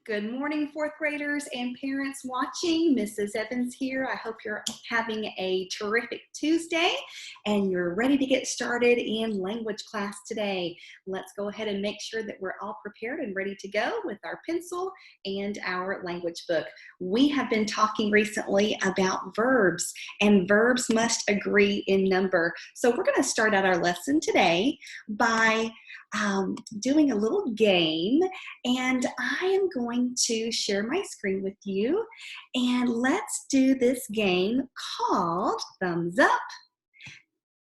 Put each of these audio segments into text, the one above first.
Good morning, fourth graders and parents watching. Mrs. Evans here. I hope you're having a terrific Tuesday and you're ready to get started in language class today. Let's go ahead and make sure that we're all prepared and ready to go with our pencil and our language book. We have been talking recently about verbs, and verbs must agree in number. So we're going to start out our lesson today by doing a little game, and I am going to share my screen with you, and let's do this game called thumbs up,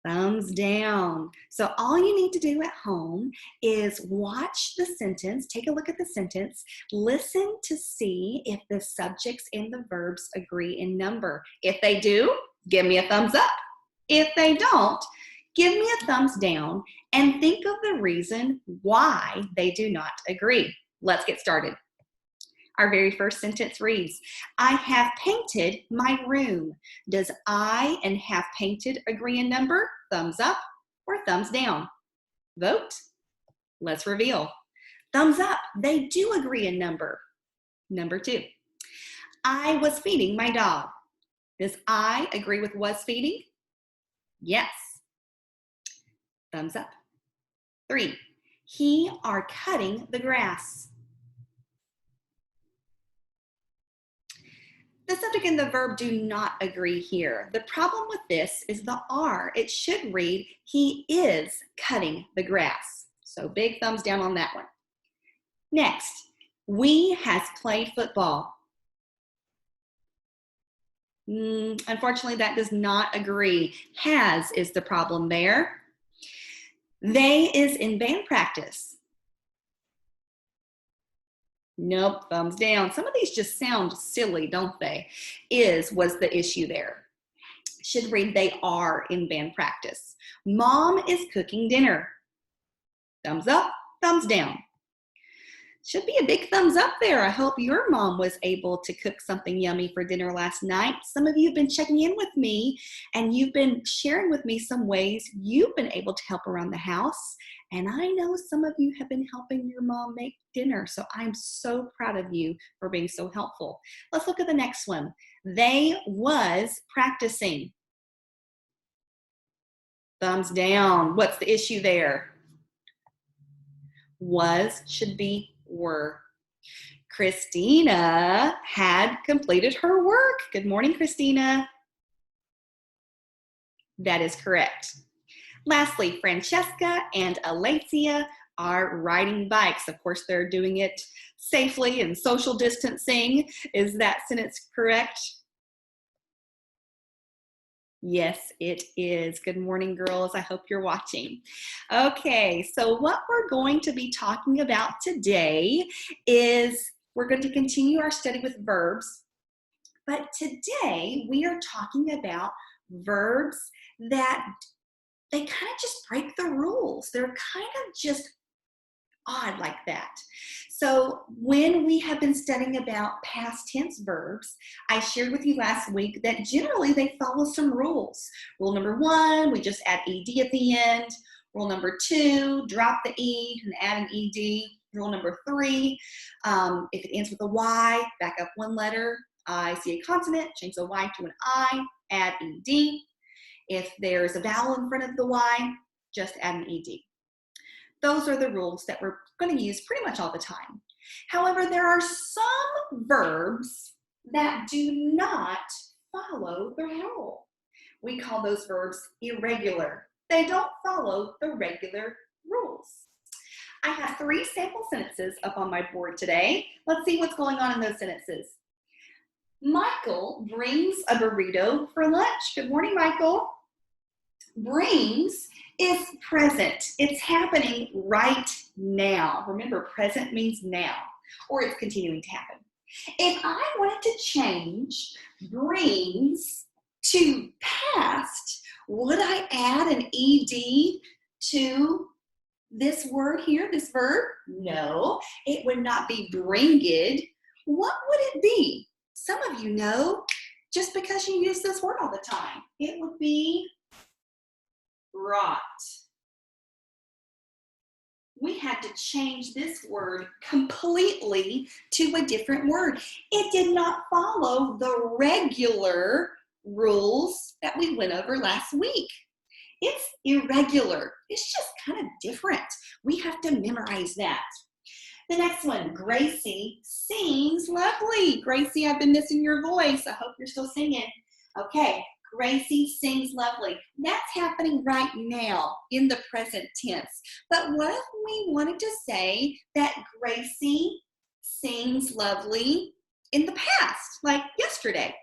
thumbs down. So all you need to do at home is watch the sentence, take a look at the sentence, listen to see if the subjects and the verbs agree in number. If they do, give me a thumbs up. If they don't, give me a thumbs down and think of the reason why they do not agree. Let's get started. Our very first sentence reads, I have painted my room. Does I and have painted agree in number? Thumbs up or thumbs down? Vote. Let's reveal. Thumbs up, they do agree in number. Number 2. I was feeding my dog. Does I agree with was feeding? Yes. Thumbs up. 3. He are cutting the grass. The subject and the verb do not agree here. The problem with this is the are. It should read, he is cutting the grass. So big thumbs down on that one. Next, we has played football. Unfortunately, that does not agree. Has is the problem there. They is in band practice. Nope, thumbs down. Some of these just sound silly, don't they? Is was the issue there. Should read they are in band practice. Mom is cooking dinner. Thumbs up, thumbs down. Should be a big thumbs up there. I hope your mom was able to cook something yummy for dinner last night. Some of you have been checking in with me and you've been sharing with me some ways you've been able to help around the house. And I know some of you have been helping your mom make dinner. So I'm so proud of you for being so helpful. Let's look at the next one. They was practicing. Thumbs down. What's the issue there? Was should be were. Christina had completed her work. Good morning, Christina. That is correct. Lastly, Francesca and Alexia are riding bikes. Of course, they're doing it safely and social distancing. Is that sentence correct? Yes, it is. Good morning, girls. I hope you're watching. Okay, so what we're going to be talking about today is we're going to continue our study with verbs, but today we are talking about verbs that they kind of just break the rules. They're kind of just odd like that. So when we have been studying about past tense verbs, I shared with you last week that generally they follow some rules. Rule number 1, we just add ed at the end. Rule number 2, drop the e and add an ed. Rule number 3, if it ends with a y, back up one letter. I see a consonant, change the y to an I, add ed. If there's a vowel in front of the y, just add an ed. Those are the rules that we're going to use pretty much all the time. However, there are some verbs that do not follow the rule. We call those verbs irregular. They don't follow the regular rules. I have 3 sample sentences up on my board today. Let's see what's going on in those sentences. Michael brings a burrito for lunch. Good morning, Michael. Brings is present. It's happening right now. Remember, present means now, or it's continuing to happen. If I wanted to change brings to past, would I add an ed to this word here, this verb? No, it would not be bringed. What would it be? Some of you know, just because you use this word all the time, it would be brought. we had to change this word completely to a different word. It did not follow the regular rules that we went over last week. It's irregular. It's just kind of different. We have to memorize that. The next one, Gracie sings lovely. Gracie, I've been missing your voice. I hope you're still singing. Okay, Gracie sings lovely. That's happening right now in the present tense. But what if we wanted to say that Gracie sings lovely in the past, like yesterday?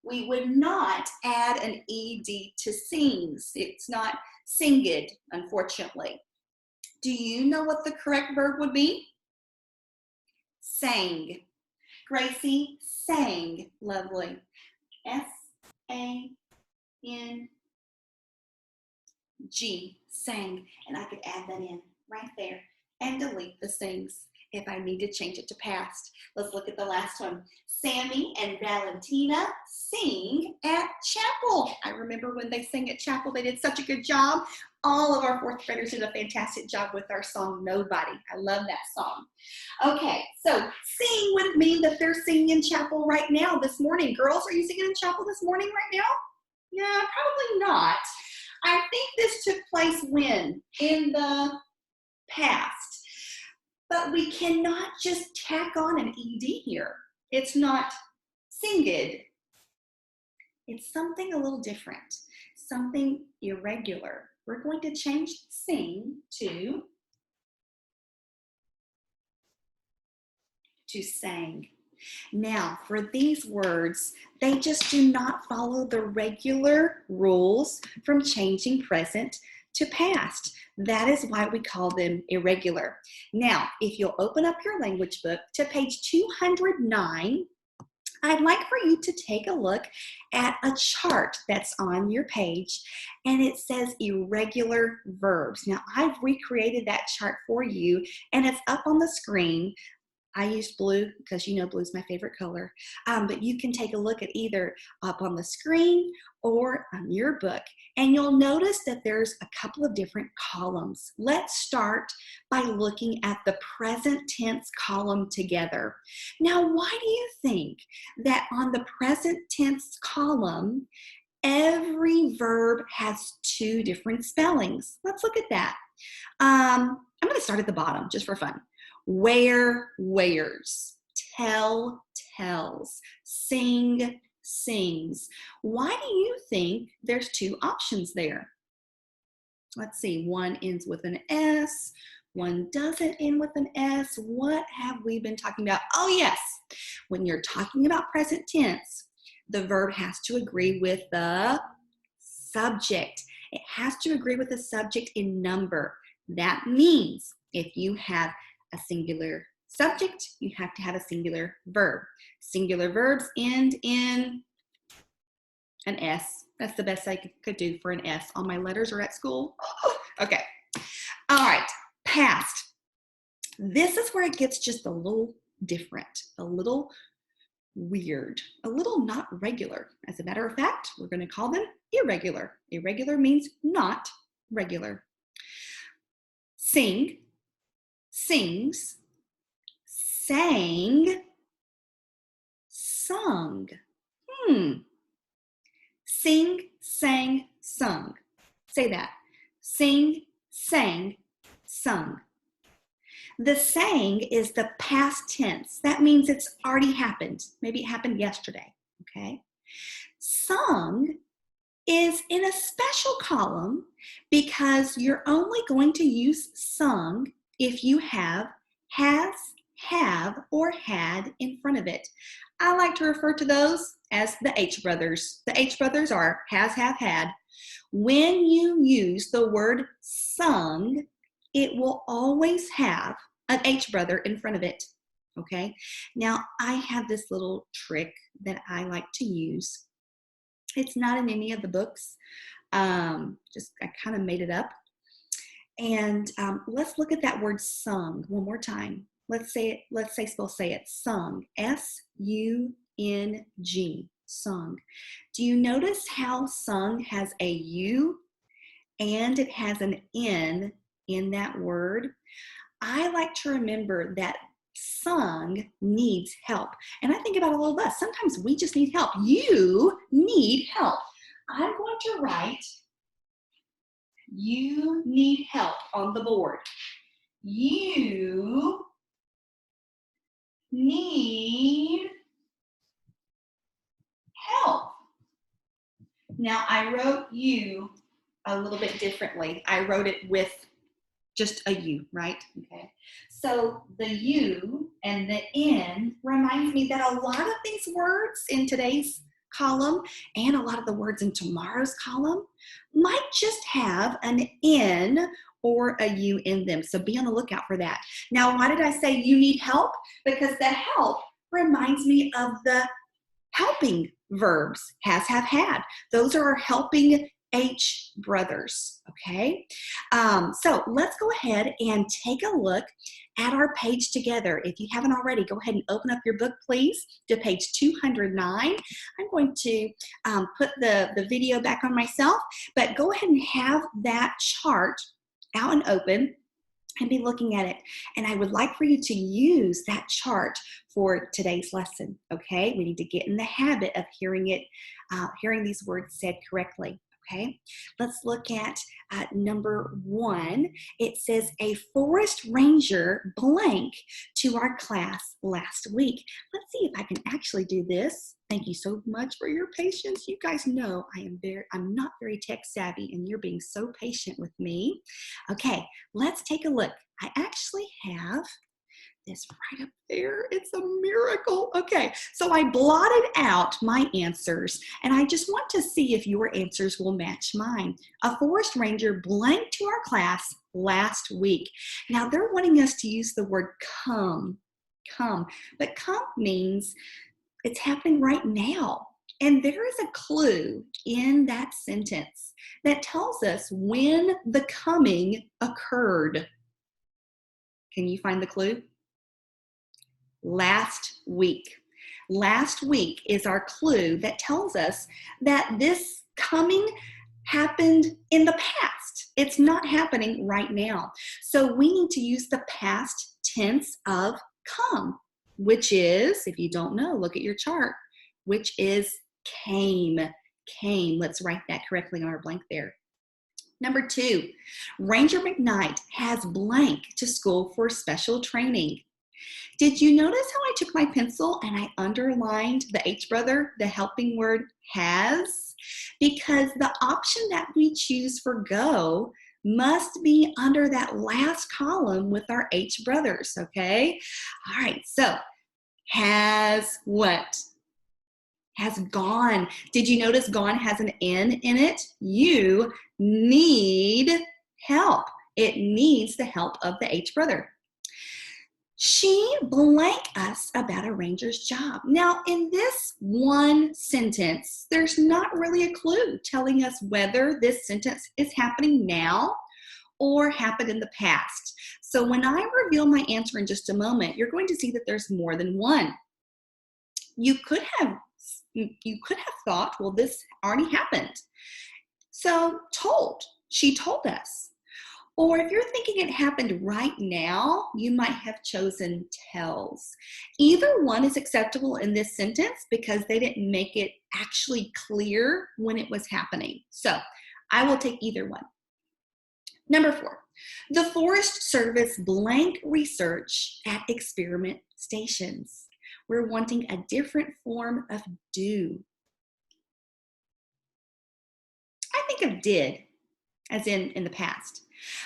We would not add an ed to sings. It's not singed, unfortunately. Do you know what the correct verb would be? Sang. Gracie sang lovely. S-A-N-G, sang. And I could add that in right there and delete the sings if I need to change it to past. Let's look at the last one. Sammy and Valentina sing at chapel. I remember when they sang at chapel, they did such a good job. All of our fourth graders did a fantastic job with our song, Nobody. I love that song. Okay, so sing would mean that they're singing in chapel right now this morning. Girls, are you singing in chapel this morning right now? No, probably not. I think this took place when? In the past. But we cannot just tack on an ed here. It's not singed. It's something a little different, something irregular. We're going to change sing to sang. Now, for these words, they just do not follow the regular rules from changing present to past. That is why we call them irregular. Now, if you'll open up your language book to page 209, I'd like for you to take a look at a chart that's on your page, and it says irregular verbs. Now, I've recreated that chart for you, and it's up on the screen. I used blue because you know blue is my favorite color, but you can take a look at either up on the screen or on your book, and you'll notice that there's a couple of different columns. Let's start by looking at the present tense column together. Now, why do you think that on the present tense column, every verb has two different spellings? Let's look at that. I'm going to start at the bottom just for fun. Wear, wears. Tell, tells. Sing, sings. Why do you think there's two options there? Let's see, one ends with an S, one doesn't end with an S. What have we been talking about? Oh yes, when you're talking about present tense, the verb has to agree with the subject. It has to agree with the subject in number. That means if you have a singular subject, you have to have a singular verb. Singular verbs end in an S. That's the best I could do for an S. All my letters are at school. Okay. All right. Past. This is where it gets just a little different, a little weird, a little not regular. As a matter of fact, we're going to call them irregular. Irregular means not regular. Sing, sings, sang, sung. Sing, sang, sung. Say that. Sing, sang, sung. The sang is the past tense. That means it's already happened. Maybe it happened yesterday, okay? Sung is in a special column because you're only going to use sung if you have has, have, or had in front of it. I like to refer to those as the H brothers. The H brothers are has, have, had. When you use the word sung, it will always have an H brother in front of it, okay? Now, I have this little trick that I like to use. It's not in any of the books. I kind of made it up. And let's look at that word sung one more time. Let's say it, sung, S-U-N-G, sung. Do you notice how sung has a U and it has an N in that word, I like to remember that sung needs help. And I think about all of us. Sometimes we just need help. You need help. I'm going to write, you need help on the board. You need help. Now, I wrote you a little bit differently. I wrote it with just a U, right? Okay. So the U and the N reminds me that a lot of these words in today's column and a lot of the words in tomorrow's column might just have an N or a U in them. So be on the lookout for that. Now, why did I say you need help? Because the help reminds me of the helping verbs, has, have, had. Those are our helping H brothers, okay? So let's go ahead and take a look at our page together. If you haven't already, go ahead and open up your book, please, to page 209. I'm going to put the video back on myself, but go ahead and have that chart out and open and be looking at it. And I would like for you to use that chart for today's lesson, okay? We need to get in the habit of hearing these words said correctly, okay? Let's look at number 1. It says, a forest ranger blank to our class last week. Let's see if I can actually do this. Thank you so much for your patience. You guys know I'm not very tech savvy, and you're being so patient with me. Okay, let's take a look. I actually have this right up there. It's a miracle. Okay, so I blotted out my answers, and I just want to see if your answers will match mine. A forest ranger blank to our class last week. Now they're wanting us to use the word come, but come means it's happening right now. And there is a clue in that sentence that tells us when the coming occurred. Can you find the clue? Last week. Last week is our clue that tells us that this coming happened in the past. It's not happening right now. So we need to use the past tense of come, which is, if you don't know, look at your chart, which is came. Came. Let's write that correctly on our blank there. Number 2, Ranger McKnight has blank to school for special training. Did you notice how I took my pencil and I underlined the H brother, the helping word has? Because the option that we choose for go must be under that last column with our H brothers, okay? All right, so has what? Has gone. Did you notice gone has an N in it? You need help. It needs the help of the H brother. She blank us about a ranger's job. Now, in this one sentence, there's not really a clue telling us whether this sentence is happening now or happened in the past. So when I reveal my answer in just a moment, you're going to see that there's more than one. You could have thought, well, this already happened. So she told us. Or if you're thinking it happened right now, you might have chosen tells. Either one is acceptable in this sentence because they didn't make it actually clear when it was happening. So I will take either one. Number 4, the Forest Service blank research at experiment stations. We're wanting a different form of do. I think of did, as in the past.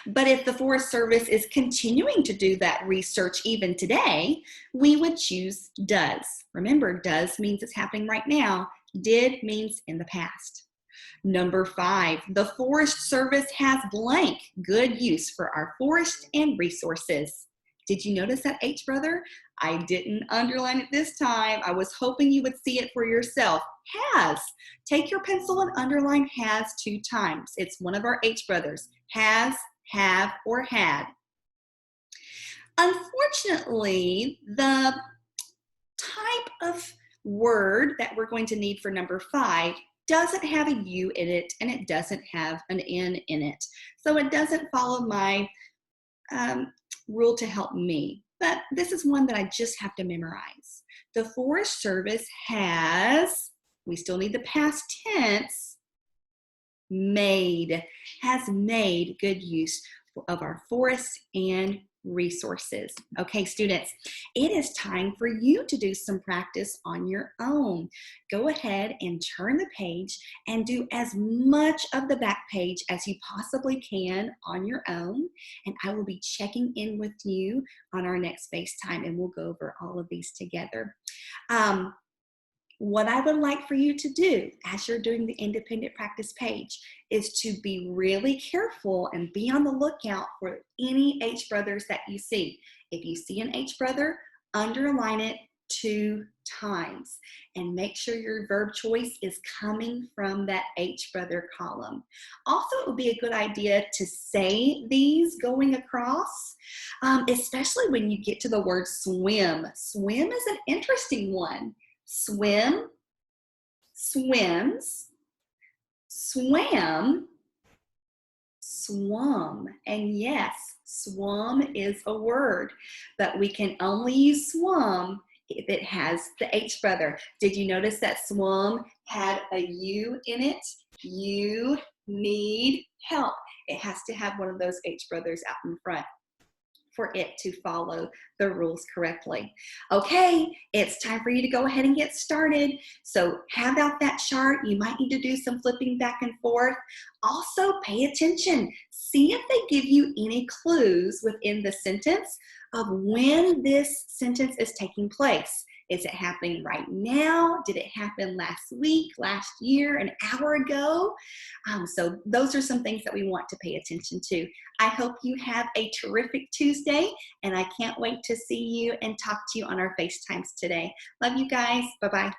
But if the Forest Service is continuing to do that research even today, we would choose does. Remember, does means it's happening right now. Did means in the past. Number 5, the Forest Service has blank good use for our forest and resources. Did you notice that H brother? I didn't underline it this time. I was hoping you would see it for yourself. Has. Take your pencil and underline has 2 times. It's one of our H brothers. Has, have, or had. Unfortunately, the type of word that we're going to need for number 5 doesn't have a U in it and it doesn't have an N in it. So it doesn't follow my rule to help me. But this is one that I just have to memorize. The Forest Service has, we still need the past tense, has made good use of our forests and resources. Okay, students, it is time for you to do some practice on your own. Go ahead and turn the page and do as much of the back page as you possibly can on your own. And I will be checking in with you on our next FaceTime, and we'll go over all of these together. What I would like for you to do as you're doing the independent practice page is to be really careful and be on the lookout for any H brothers that you see. If you see an H brother, underline it 2 times and make sure your verb choice is coming from that H brother column. Also, it would be a good idea to say these going across, especially when you get to the word swim. Swim is an interesting one. Swim, swims, swam, swum. And yes, swum is a word, but we can only use swum if it has the H brother. Did you notice that swum had a U in it? You need help. It has to have one of those H brothers out in front for it to follow the rules correctly. Okay, it's time for you to go ahead and get started. So have out that chart. You might need to do some flipping back and forth. Also, pay attention. See if they give you any clues within the sentence of when this sentence is taking place. Is it happening right now? Did it happen last week, last year, an hour ago? So those are some things that we want to pay attention to. I hope you have a terrific Tuesday, and I can't wait to see you and talk to you on our FaceTimes today. Love you guys. Bye-bye.